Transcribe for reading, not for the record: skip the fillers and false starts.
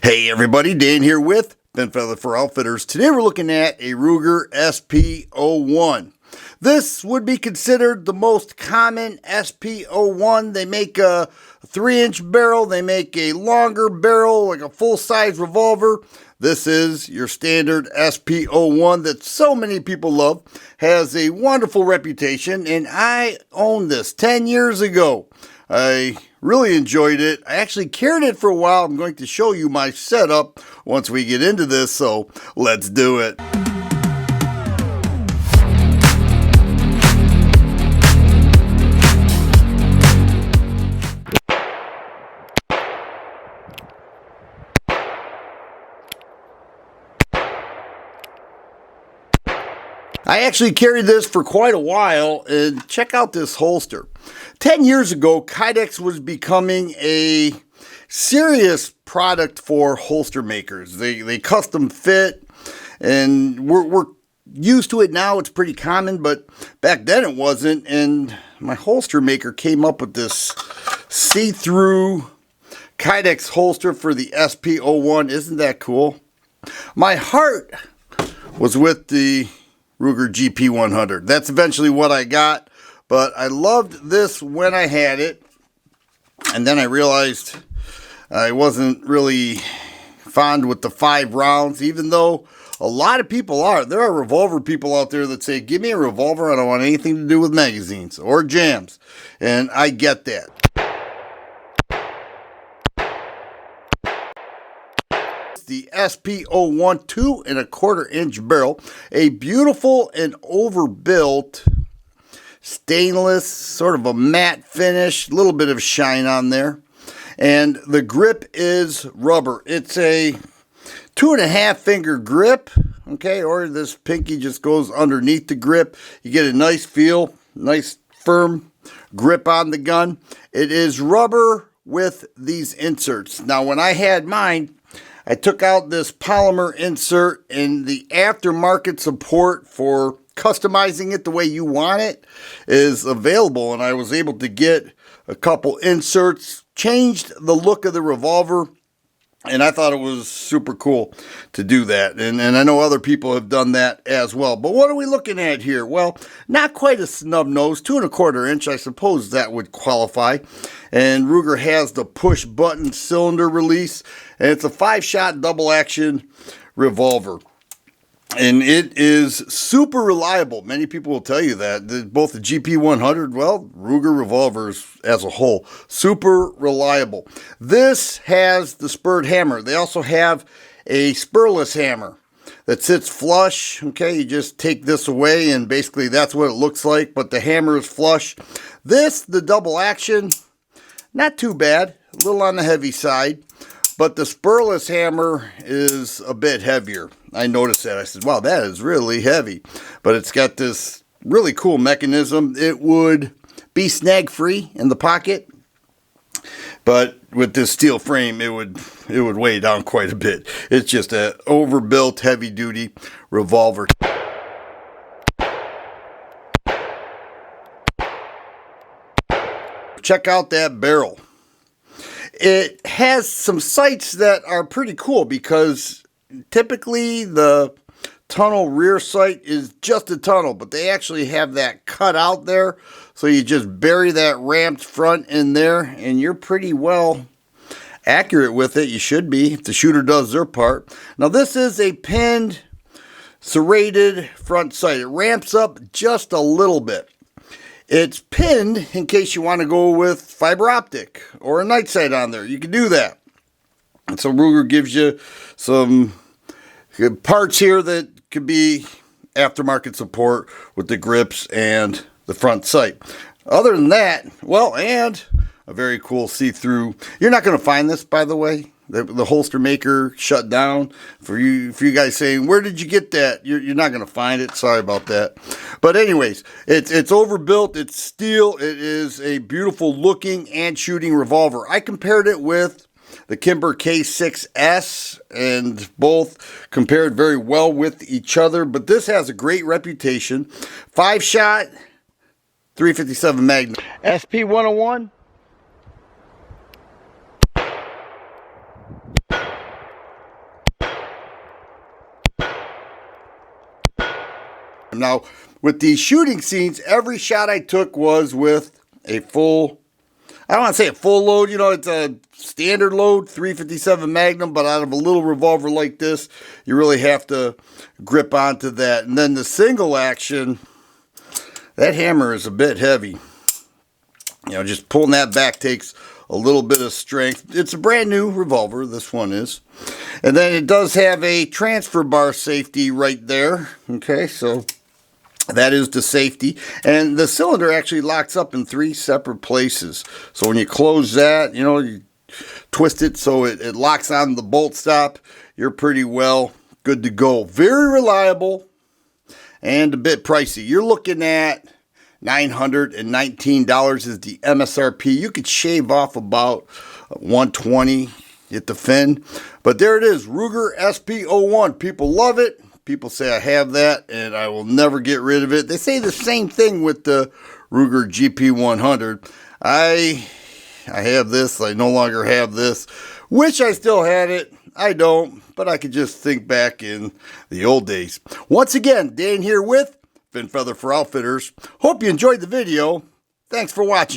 Hey everybody, Dan here with Ben Feather for Outfitters. Today we're looking at a Ruger SP101. This would be considered the most common SP101. They make a 3-inch barrel, they make a longer barrel, like a full-size revolver. This is your standard SP101 that so many people love, has a wonderful reputation, and I owned this 10 years ago. I really enjoyed it. I actually carried it for a while. I'm going to show you my setup once we get into this, so let's do it. I actually carried this for quite a while, and check out this holster. 10 years ago, Kydex was becoming a serious product for holster makers. They custom fit, and we're used to it now. It's pretty common, but back then it wasn't, and my holster maker came up with this see-through Kydex holster for the SP101. Isn't that cool? My heart was with the Ruger GP100. That's eventually what I got, but I loved this when I had it, and then I realized I wasn't really fond with the 5 rounds, even though a lot of people are. There are revolver people out there that say, give me a revolver, I don't want anything to do with magazines or jams, and I get that. The SP101 2¼ barrel, a beautiful and overbuilt stainless, sort of a matte finish, a little bit of shine on there, and the grip is rubber. It's a 2½ finger grip, okay, or this pinky just goes underneath the grip. You get a nice feel, nice firm grip on the gun. It is rubber with these inserts. Now when I had mine, I took out this polymer insert, and the aftermarket support for customizing it the way you want it is available, and I was able to get a couple inserts, changed the look of the revolver, and I thought it was super cool to do that, and I know other people have done that as well. But what are we looking at here? Well, not quite a snub nose, 2¼ inch, I suppose that would qualify. And Ruger has the push button cylinder release, and it's a 5-shot double action revolver. And it is super reliable. Many people will tell you that. Both the GP100, well, Ruger revolvers as a whole, super reliable. This has the spurred hammer. They also have a spurless hammer that sits flush. Okay, you just take this away, and basically that's what it looks like, but the hammer is flush. This, the double action, not too bad, a little on the heavy side. But the spurless hammer is a bit heavier. I noticed that. I said, wow, that is really heavy. But it's got this really cool mechanism. It would be snag-free in the pocket, but with this steel frame, it would weigh down quite a bit. It's just an overbuilt, heavy-duty revolver. Check out that barrel. It has some sights that are pretty cool, because typically the tunnel rear sight is just a tunnel, but they actually have that cut out there, so you just bury that ramped front in there and you're pretty well accurate with it. You should be, if the shooter does their part. Now this is a pinned serrated front sight. It ramps up just a little bit. It's pinned in case you want to go with fiber optic or a night sight on there. You can do that. And so Ruger gives you some parts here that could be aftermarket support with the grips and the front sight. Other than that, well, and a very cool see-through. You're not going to find this, by the way. The holster maker shut down. For you guys saying, where did you get that? You're not going to find it. Sorry about that. But anyways, it's overbuilt. It's steel. It is a beautiful looking and shooting revolver. I compared it with the Kimber K6S, and both compared very well with each other. But this has a great reputation. 5-shot, 357 Magnum. SP101. Now, with these shooting scenes, every shot I took was with a full, I don't want to say a full load, you know, it's a standard load, 357 Magnum, but out of a little revolver like this, you really have to grip onto that. And then the single action, that hammer is a bit heavy. You know, just pulling that back takes a little bit of strength. It's a brand new revolver, this one is. And then it does have a transfer bar safety right there. Okay, so that is the safety. And the cylinder actually locks up in 3 separate places. So when you close that, you know, you twist it so it locks on the bolt stop. You're pretty well good to go. Very reliable and a bit pricey. You're looking at $919 is the MSRP. You could shave off about $120 at the fin. But there it is, Ruger SP101. People love it. People say I have that and I will never get rid of it. They say the same thing with the Ruger GP100. I have this. I no longer have this. Wish I still had it. I don't, but I could just think back in the old days. Once again, Dan here with Fin Feather for Outfitters. Hope you enjoyed the video. Thanks for watching.